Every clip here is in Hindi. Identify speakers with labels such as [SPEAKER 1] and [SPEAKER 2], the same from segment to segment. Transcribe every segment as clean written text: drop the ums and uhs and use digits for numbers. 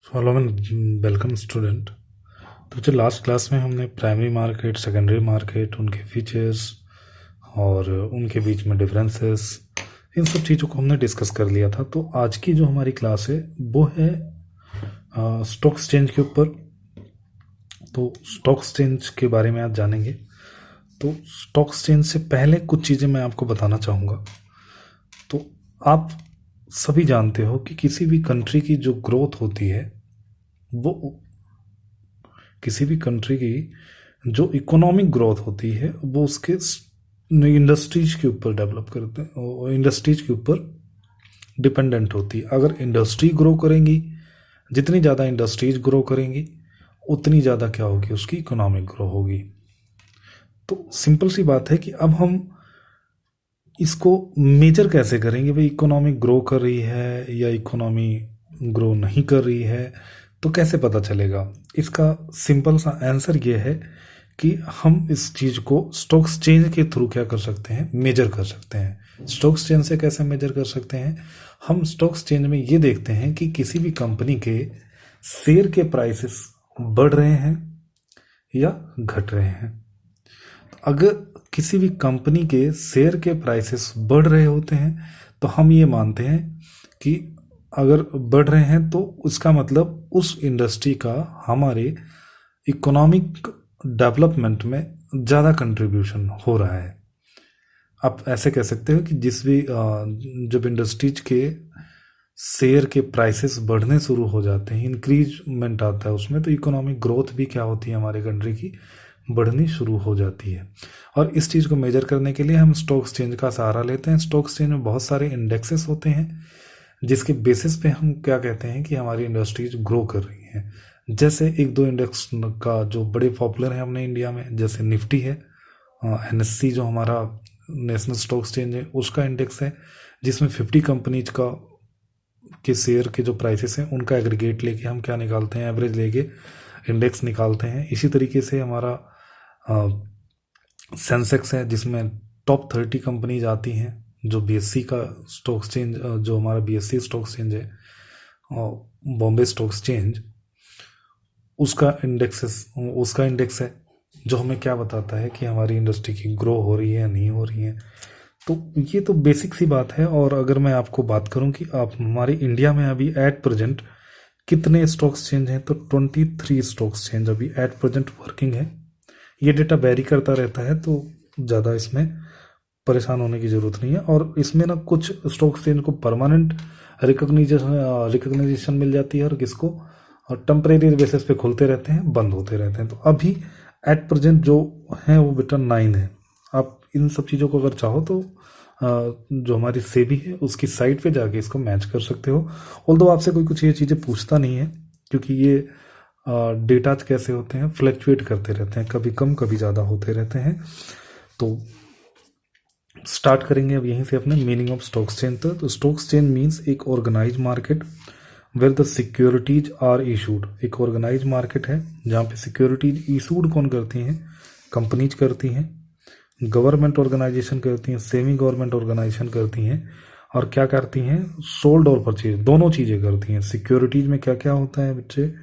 [SPEAKER 1] Hello welcome student. तो जो लास्ट क्लास में हमने प्राइमरी मार्केट, सेकेंडरी मार्केट, उनके फीचर्स और उनके बीच में डिफरेंसेस, इन सब चीज़ों को हमने डिस्कस कर लिया था। तो आज की जो हमारी क्लास है वो है स्टॉक एक्सचेंज के ऊपर। तो स्टॉक एक्सचेंज के बारे में आज जानेंगे। तो स्टॉक एक्सचेंज से पहले कुछ चीज़ें मैं आपको बताना चाहूँगा। तो आप सभी जानते हो कि किसी भी कंट्री की जो ग्रोथ होती है वो किसी भी कंट्री की जो इकोनॉमिक ग्रोथ होती है वो उसके इंडस्ट्रीज के ऊपर डेवलप करते हैं, इंडस्ट्रीज के ऊपर डिपेंडेंट होती है। अगर इंडस्ट्री ग्रो करेंगी, जितनी ज़्यादा इंडस्ट्रीज ग्रो करेंगी उतनी ज़्यादा क्या होगी, उसकी इकोनॉमिक ग्रो होगी। तो सिंपल सी बात है कि अब हम इसको मेजर कैसे करेंगे, भाई इकोनॉमी ग्रो कर रही है या इकोनॉमी ग्रो नहीं कर रही है, तो कैसे पता चलेगा। इसका सिंपल सा आंसर ये है कि हम इस चीज़ को स्टॉक एक्सचेंज के थ्रू क्या कर सकते हैं, मेजर कर सकते हैं। स्टॉक एक्सचेंज से कैसे मेजर कर सकते हैं, हम स्टॉक एक्सचेंज में ये देखते हैं कि किसी भी कंपनी के शेयर के प्राइसेस बढ़ रहे हैं या घट रहे हैं। अगर किसी भी कंपनी के शेयर के प्राइसेस बढ़ रहे होते हैं तो हम ये मानते हैं कि अगर बढ़ रहे हैं तो उसका मतलब उस इंडस्ट्री का हमारे इकोनॉमिक डेवलपमेंट में ज़्यादा कंट्रीब्यूशन हो रहा है। आप ऐसे कह सकते हो कि जिस भी जब इंडस्ट्रीज के शेयर के प्राइसेस बढ़ने शुरू हो जाते हैं, इंक्रीजमेंट आता है उसमें, तो इकोनॉमिक ग्रोथ भी क्या होती है, हमारे कंट्री की बढ़नी शुरू हो जाती है। और इस चीज़ को मेजर करने के लिए हम स्टॉक एक्सचेंज का सहारा लेते हैं। स्टॉक एक्सचेंज में बहुत सारे इंडेक्सेस होते हैं जिसके बेसिस पे हम क्या कहते हैं कि हमारी इंडस्ट्रीज ग्रो कर रही हैं। जैसे एक दो इंडेक्स का जो बड़े पॉपुलर है अपने इंडिया में, जैसे निफ्टी है, एनएससी जो हमारा नेशनल स्टॉक एक्सचेंज है उसका इंडेक्स है, जिसमें 50 कंपनीज का के शेयर के जो प्राइसेस हैं उनका एग्रीगेट लेके हम क्या निकालते हैं, एवरेज लेके इंडेक्स निकालते हैं। इसी तरीके से हमारा सेंसेक्स है जिसमें टॉप 30 कंपनीज आती हैं। जो बीएससी का स्टॉक एक्सचेंज, जो हमारा बीएससी स्टॉक एक्सचेंज है, बॉम्बे स्टॉक एक्सचेंज, उसका इंडेक्स है जो हमें क्या बताता है कि हमारी इंडस्ट्री की ग्रो हो रही है या नहीं हो रही है। तो ये तो बेसिक सी बात है। और अगर मैं आपको बात करूं कि आप हमारे इंडिया में अभी एट प्रेजेंट कितने स्टॉक एक्सचेंज हैं, तो 23 स्टॉक एक्सचेंज अभी एट प्रेजेंट वर्किंग है। ये डेटा वेरी करता रहता है तो ज़्यादा इसमें परेशान होने की ज़रूरत नहीं है। और इसमें ना कुछ स्टॉक एक्सचेंज को परमानेंट रिकग्निशन मिल जाती है और किसको और टेम्परेरी बेसिस पे खुलते रहते हैं, बंद होते रहते हैं। तो अभी एट प्रेजेंट जो है वो बेटा 9 है। आप इन सब चीज़ों को अगर चाहो तो जो हमारी सेबी है उसकी साइट पे जाके इसको मैच कर सकते हो। ऑल्दो आपसे कोई कुछ ये चीज़ें पूछता नहीं है, क्योंकि ये डेटा कैसे होते हैं, फ्लक्चुएट करते रहते हैं, कभी कम कभी ज़्यादा होते रहते हैं। तो स्टार्ट करेंगे अब यहीं से अपने मीनिंग ऑफ स्टॉक एक्सचेंज। तो स्टॉक एक्सचेंज मीन्स एक organise market where the securities are issued. एक ऑर्गेनाइज मार्केट है जहाँ पे सिक्योरिटीज इशूड कौन करती हैं, कंपनीज करती हैं, गवर्नमेंट ऑर्गेनाइजेशन करती हैं, सेमी गवर्नमेंट ऑर्गेनाइजेशन करती हैं, और क्या करती हैं, सोल्ड और परचेज दोनों चीज़ें करती हैं। सिक्योरिटीज में क्या क्या होता है बच्चे,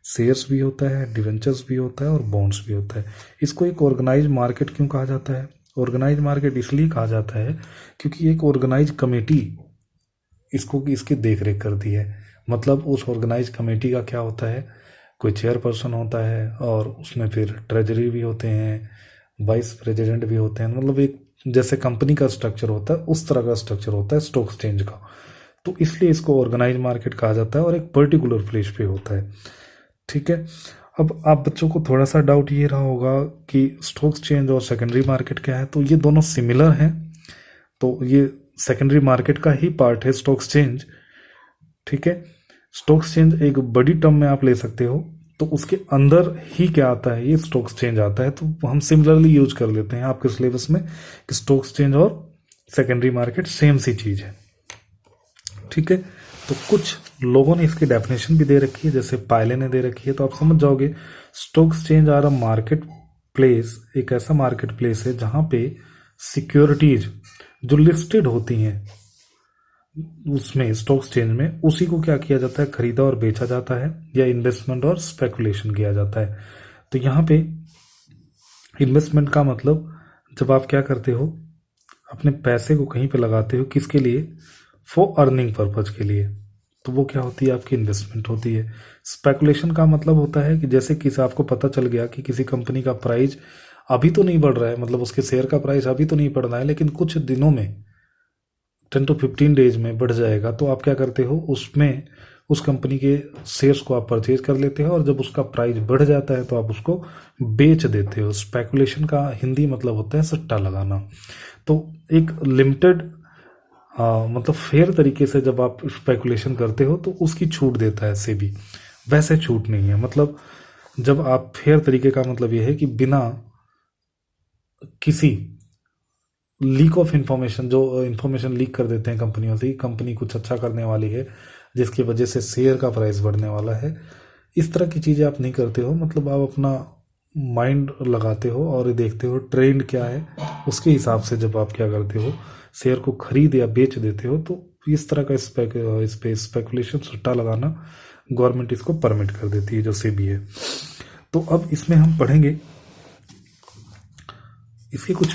[SPEAKER 1] शेयर्स भी होता है, डिवेंचर्स भी होता है और बॉन्ड्स भी होता है। इसको एक ऑर्गेनाइज मार्केट क्यों कहा जाता है, ऑर्गेनाइज मार्केट इसलिए कहा जाता है क्योंकि एक ऑर्गेनाइज कमेटी इसकी देख रेख करती है। मतलब उस ऑर्गेनाइज कमेटी का क्या होता है, कोई चेयरपर्सन होता है और उसमें फिर ट्रेजरी भी होते हैं, वाइस प्रेसिडेंट भी होते हैं। मतलब एक जैसे कंपनी का स्ट्रक्चर होता है उस तरह का स्ट्रक्चर होता है स्टॉक एक्सचेंज का। तो इसलिए इसको ऑर्गेनाइज मार्केट कहा जाता है और एक पर्टिकुलर प्लेस पे होता है। ठीक है। अब आप बच्चों को थोड़ा सा डाउट ये रहा होगा कि स्टॉक एक्सचेंज और सेकेंडरी मार्केट क्या है। तो ये दोनों सिमिलर हैं, तो ये सेकेंडरी मार्केट का ही पार्ट है स्टॉक एक्सचेंज। ठीक है। स्टॉक एक्सचेंज एक बड़ी टर्म में आप ले सकते हो, तो उसके अंदर ही क्या आता है, ये स्टॉक एक्सचेंज आता है। तो हम सिमिलरली यूज कर लेते हैं आपके सिलेबस में कि स्टॉक एक्सचेंज और सेकेंडरी मार्केट सेम सी चीज है। ठीक है। तो कुछ लोगों ने इसकी डेफिनेशन भी दे रखी है, जैसे पायले ने दे रखी है, तो आप समझ जाओगे stock exchange are a market place, एक ऐसा मार्केट प्लेस है जहां पे सिक्योरिटीज जो लिस्टेड होती हैं उसमें स्टॉक एक्सचेंज में उसी को क्या किया जाता है, खरीदा और बेचा जाता है, या इन्वेस्टमेंट और स्पेकुलेशन किया जाता है। तो यहाँ पे इन्वेस्टमेंट का मतलब जब आप क्या करते हो, अपने पैसे को कहीं पे लगाते हो, किसके लिए, फॉर अर्निंग पर्पज के लिए, तो वो क्या होती है, आपकी इन्वेस्टमेंट होती है। स्पेकुलेशन का मतलब होता है कि जैसे किसी आपको पता चल गया कि किसी कंपनी का प्राइस अभी तो नहीं बढ़ रहा है, मतलब उसके शेयर का प्राइस अभी तो नहीं बढ़ रहा है, लेकिन कुछ दिनों में 10 to 15 डेज में बढ़ जाएगा, तो आप क्या करते हो, उसमें उस कंपनी के शेयर्स को आप परचेज कर लेते हो, और जब उसका प्राइस बढ़ जाता है तो आप उसको बेच देते हो। स्पेकुलेशन का हिंदी मतलब होता है सट्टा लगाना। तो एक लिमिटेड मतलब फेयर तरीके से जब आप स्पेकुलेशन करते हो तो उसकी छूट देता है सेबी, वैसे छूट नहीं है। मतलब जब आप फेयर तरीके का मतलब यह है कि बिना किसी लीक ऑफ इंफॉर्मेशन, जो इंफॉर्मेशन लीक कर देते हैं कंपनियों से, कंपनी कुछ अच्छा करने वाली है जिसकी वजह से शेयर का प्राइस बढ़ने वाला है, इस तरह की चीज़ें आप नहीं करते हो। मतलब आप अपना माइंड लगाते हो और देखते हो ट्रेंड क्या है, उसके हिसाब से जब आप क्या करते हो, शेयर को खरीद या बेच देते हो। तो इस तरह का इस पे स्पेकुलेशन, सट्टा लगाना, गवर्नमेंट इसको परमिट कर देती है, जो सेबी है। तो अब इसमें हम पढ़ेंगे इसके कुछ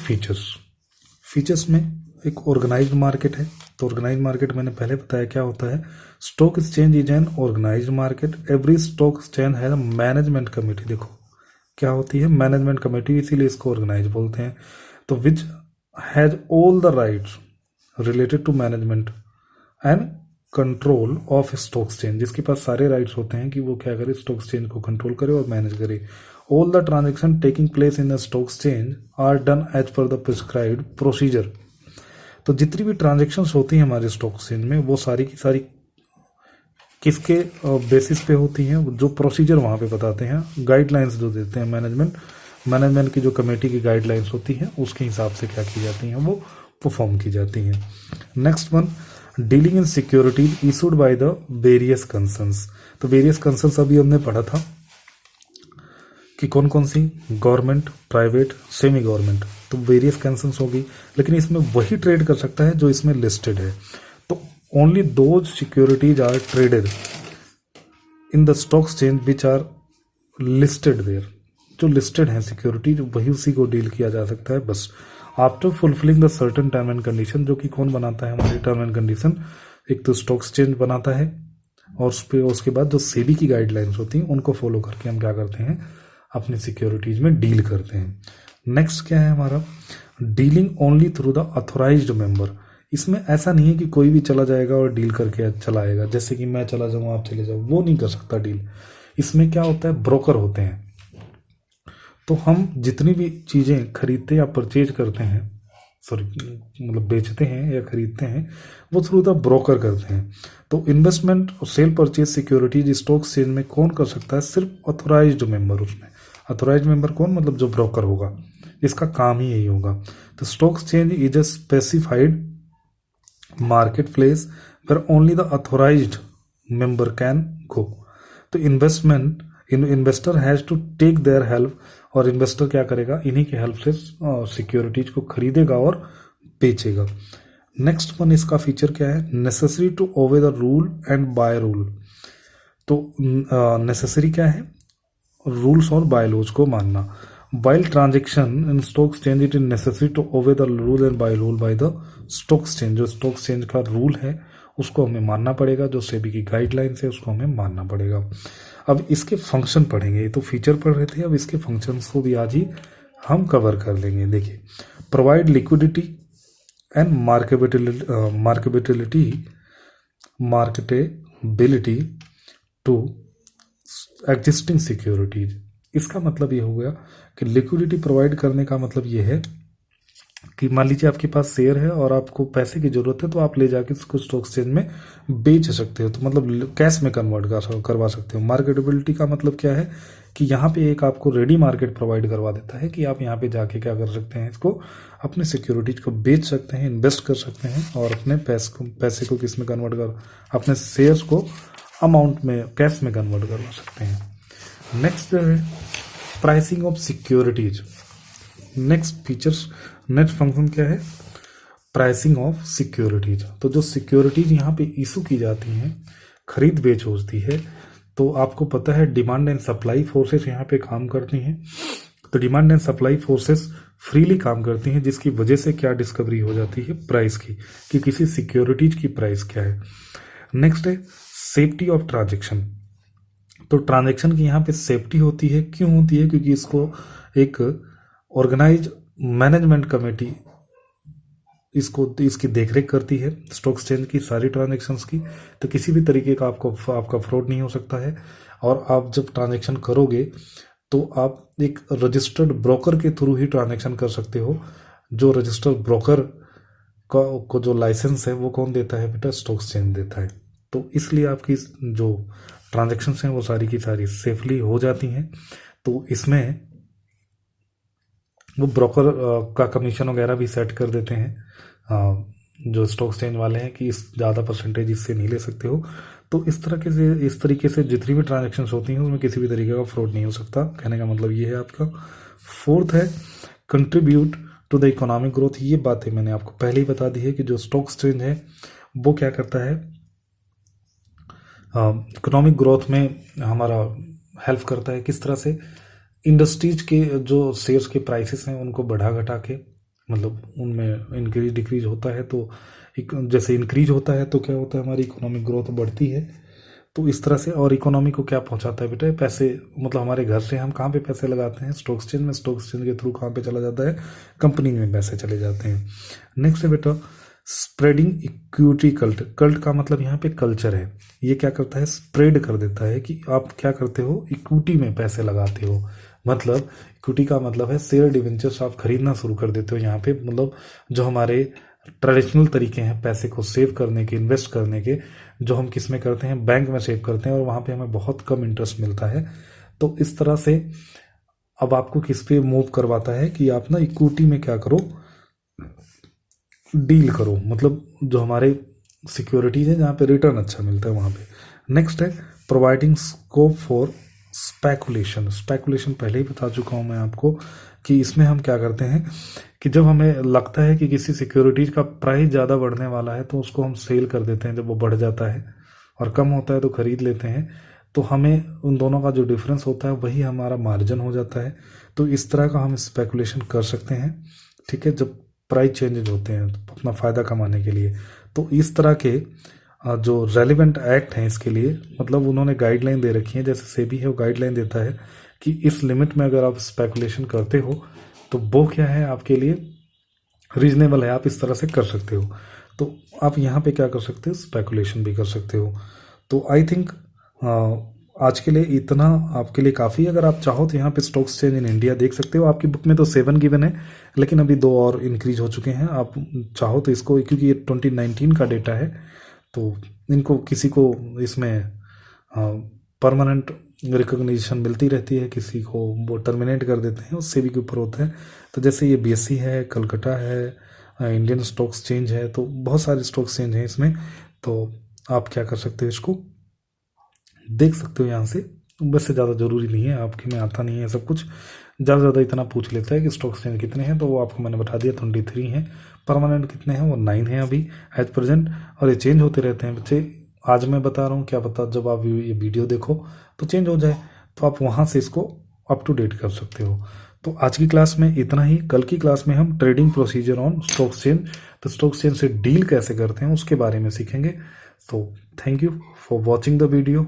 [SPEAKER 1] फीचर्स में एक ऑर्गेनाइज्ड मार्केट है। तो ऑर्गेनाइज्ड मार्केट मैंने पहले बताया क्या होता है। Stock exchange is an organised market. Every stock exchange है मैनेजमेंट कमेटी। देखो क्या होती है, मैनेजमेंट कमेटी, इसीलिए इसको ऑर्गेनाइज बोलते हैं। तो which has all the rights related to management and control of stock exchange, जिसके पास सारे राइट्स होते हैं कि वो क्या करे, स्टॉक एक्सचेंज को कंट्रोल करे और मैनेज करे। All the transaction taking place in the stock exchange are done as per the prescribed procedure. तो जितनी भी ट्रांजेक्शन्स होती हैं हमारे स्टॉक एक्सचेंज में, वो सारी की सारी किसके बेसिस पे होती हैं, जो प्रोसीजर वहाँ पे बताते हैं, गाइडलाइंस जो देते हैं मैनेजमेंट की जो कमेटी की गाइडलाइंस होती हैं, उसके हिसाब से क्या की जाती हैं, वो परफॉर्म की जाती हैं। Next one, dealing in securities issued by the various concerns. तो वेरियस कंसर्न्स अभी हमने पढ़ा था कि कौन कौन सी, गवर्नमेंट, प्राइवेट, सेमी गवर्नमेंट। तो वेरियस कंसर्न्स होगी, लेकिन इसमें वही ट्रेड कर सकता है जो इसमें लिस्टेड है। तो only those securities are traded in the stock exchange which are listed there. जो लिस्टेड है सिक्योरिटीज, वही उसी को डील किया जा सकता है बस, after fulfilling the certain term and condition. जो कि कौन बनाता है, हमारी टर्म एंड कंडीशन, एक तो स्टॉक एक्सचेंज बनाता है, और उसके बाद जो सेबी की गाइडलाइंस होती हैं उनको फॉलो करके हम क्या करते हैं, अपनी सिक्योरिटीज में डील करते हैं। नेक्स्ट क्या है हमारा, dealing only through the authorised member. इसमें ऐसा नहीं है कि कोई भी चला जाएगा और डील करके चला आएगा, जैसे कि मैं चला जाऊँ आप चले जाओ, वो नहीं कर सकता डील। इसमें क्या होता है, ब्रोकर होते हैं। तो हम जितनी भी चीज़ें खरीदते या परचेज करते हैं, मतलब बेचते हैं या खरीदते हैं, वो थ्रू द ब्रोकर करते हैं। तो इन्वेस्टमेंट और cell purchase securities stock exchange में कौन कर सकता है, सिर्फ ऑथोराइज्ड मेंबर। उसमें ऑथोराइज्ड मेंबर कौन, मतलब जो ब्रोकर होगा, इसका काम ही यही होगा। तो stock exchange is a specified market place where only the authorized member can go. तो investor has to take their help, और इन्वेस्टर क्या करेगा, इन्हीं की हेल्प से सिक्योरिटीज को खरीदेगा और बेचेगा। नेक्स्ट वन, इसका फीचर क्या है, necessary to obey the rule and by rule. तो नेसेसरी क्या है, रूल्स और बाय लॉज को मानना। While transaction in stock exchange it is necessary to obey the rule and by rule by the stock exchange. जो स्टॉक एक्सचेंज का रूल है उसको हमें मानना पड़ेगा, जो सेबी की गाइडलाइंस है उसको हमें मानना पड़ेगा। अब इसके फंक्शन पढ़ेंगे, ये तो फीचर पढ़ रहे थे, अब इसके फंक्शंस को भी आज ही हम कवर कर लेंगे। देखिए, provide liquidity and marketability to existing securities. इसका मतलब ये हो गया कि लिक्विडिटी प्रोवाइड करने का मतलब ये है कि मान लीजिए आपके पास शेयर है और आपको पैसे की जरूरत है, तो आप ले जाके इसको स्टॉक एक्सचेंज में बेच सकते हो, तो मतलब कैश में कन्वर्ट करवा सकते हो। मार्केटेबिलिटी का मतलब क्या है कि यहाँ पे एक आपको रेडी मार्केट प्रोवाइड करवा देता है कि आप यहाँ पे जाके क्या कर सकते हैं, इसको अपने सिक्योरिटीज को बेच सकते हैं, इन्वेस्ट कर सकते हैं, और अपने पैसे को किस में कन्वर्ट कर, अपने शेयर्स को अमाउंट में, कैश में कन्वर्ट करवा सकते हैं। नेक्स्ट है pricing of securities. Next features, next function क्या है, प्राइसिंग ऑफ सिक्योरिटीज। तो जो सिक्योरिटीज यहाँ पे इशू की जाती हैं, खरीद बेच होती है, तो आपको पता है डिमांड एंड सप्लाई फोर्सेस यहाँ पे काम करती हैं। तो demand and supply forces freely काम करती हैं, जिसकी वजह से क्या डिस्कवरी हो जाती है प्राइस की, कि किसी सिक्योरिटीज की प्राइस क्या है। नेक्स्ट है सेफ्टी ऑफ ट्रांजेक्शन। तो ट्रांजेक्शन की यहाँ पे सेफ्टी होती है, क्यों होती है? क्योंकि इसको एक ऑर्गेनाइज मैनेजमेंट कमेटी इसकी देखरेख करती है, स्टॉक एक्सचेंज की सारी ट्रांजेक्शन्स की। तो किसी भी तरीके का आपका फ्रॉड नहीं हो सकता है। और आप जब ट्रांजेक्शन करोगे तो आप एक रजिस्टर्ड ब्रोकर के थ्रू ही ट्रांजेक्शन कर सकते हो। जो रजिस्टर्ड ब्रोकर को जो लाइसेंस है वो कौन देता है बेटा? स्टॉक एक्सचेंज देता है। तो इसलिए आपकी जो ट्रांजेक्शन्स हैं वो सारी की सारी सेफली हो जाती हैं। तो इसमें वो ब्रोकर का कमीशन वगैरह भी सेट कर देते हैं जो स्टॉक एक्सचेंज वाले हैं, कि इस ज़्यादा परसेंटेज इससे नहीं ले सकते हो। तो इस तरीके से जितनी भी ट्रांजेक्शन्स होती हैं उसमें किसी भी तरीके का फ्रॉड नहीं हो सकता। कहने का मतलब ये है आपका। फोर्थ है contribute to the economic growth. ये बातें मैंने आपको पहले ही बता दी है कि जो स्टॉक एक्सचेंज है वो क्या करता है, इकोनॉमिक ग्रोथ में हमारा हेल्प करता है। किस तरह से? इंडस्ट्रीज के जो शेयर्स के प्राइसेस हैं उनको बढ़ा घटा के, मतलब उनमें इंक्रीज डिक्रीज होता है। तो जैसे इंक्रीज होता है तो क्या होता है, हमारी इकोनॉमिक ग्रोथ बढ़ती है। तो इस तरह से। और इकोनॉमी को क्या पहुंचाता है बेटा? पैसे, मतलब हमारे घर से हम कहाँ पे पैसे लगाते हैं? स्टॉक एक्सचेंज में। स्टॉक एक्सचेंज के थ्रू कहाँ पे चला जाता है? कंपनी में पैसे चले जाते हैं। नेक्स्ट है बेटा स्प्रेडिंग इक्विटी कल्ट। कल्ट का मतलब यहाँ पे कल्चर है। ये क्या करता है? स्प्रेड कर देता है कि आप क्या करते हो, इक्विटी में पैसे लगाते हो। मतलब इक्विटी का मतलब है शेयर डिवेंचर्स आप खरीदना शुरू कर देते हो यहाँ पे। मतलब जो हमारे ट्रेडिशनल तरीके हैं पैसे को सेव करने के, इन्वेस्ट करने के, जो हम किस में करते हैं? बैंक में सेव करते हैं, और वहाँ पे हमें बहुत कम इंटरेस्ट मिलता है। तो इस तरह से अब आपको किस पे मूव करवाता है कि आप ना इक्विटी में क्या करो, डील करो। मतलब जो हमारे सिक्योरिटीज है जहाँ पे रिटर्न अच्छा मिलता है वहाँ पे। नेक्स्ट है providing scope for speculation. Speculation पहले ही बता चुका हूँ मैं आपको कि इसमें हम क्या करते हैं कि जब हमें लगता है कि किसी सिक्योरिटीज का प्राइस ज़्यादा बढ़ने वाला है तो उसको हम सेल कर देते हैं। जब वो बढ़ जाता है और कम होता है तो खरीद लेते हैं। तो हमें उन दोनों का जो डिफरेंस होता है वही हमारा मार्जिन हो जाता है। तो इस तरह का हम स्पेकुलेशन कर सकते हैं, ठीक है, जब प्राइस चेंजेज होते हैं तो अपना फ़ायदा कमाने के लिए। तो इस तरह के जो रेलिवेंट एक्ट हैं इसके लिए, मतलब उन्होंने गाइडलाइन दे रखी है। जैसे सेबी है वो गाइडलाइन देता है कि इस लिमिट में अगर आप स्पेकुलेशन करते हो तो वो क्या है, आपके लिए रीजनेबल है, आप इस तरह से कर सकते हो। तो आप यहाँ पे क्या कर सकते हो? स्पेकुलेशन भी कर सकते हो। तो आई थिंक आज के लिए इतना आपके लिए काफ़ी। अगर आप चाहो तो यहाँ पे स्टॉक एक्सचेंज इन इंडिया देख सकते हो। आपकी बुक में तो 7 गिवन है, लेकिन अभी 2 और इंक्रीज हो चुके हैं। आप चाहो तो इसको, क्योंकि ये 2019 का डेटा है, तो इनको किसी को इसमें परमानेंट रिकॉग्निशन मिलती रहती है, किसी को वो टर्मिनेट कर देते हैं, उससे भी के ऊपर होता है। तो जैसे ये BSE है, कलकत्ता है, इंडियन स्टॉक एक्सचेंज है, तो बहुत सारे स्टॉक एक्सचेंज हैं इसमें। तो आप क्या कर सकते हो, इसको देख सकते हो यहाँ से। वैसे ज़्यादा ज़रूरी नहीं है, आपके में आता नहीं है सब कुछ। ज़्यादा ज़्यादा इतना पूछ लेता है कि स्टॉक एक्सचेंज कितने हैं, तो वो आपको मैंने बता दिया 23 हैं। परमानेंट कितने हैं? वो 9 हैं अभी एज प्रेजेंट, और ये चेंज होते रहते हैं बच्चे। आज मैं बता रहा हूँ, क्या पता जब आप ये वीडियो देखो तो चेंज हो जाए, तो आप वहाँ से इसको अप टू डेट कर सकते हो। तो आज की क्लास में इतना ही। कल की क्लास में हम trading procedure on stock exchange, तो स्टॉक एक्सचेंज से डील कैसे करते हैं उसके बारे में सीखेंगे। तो thank you for watching the video.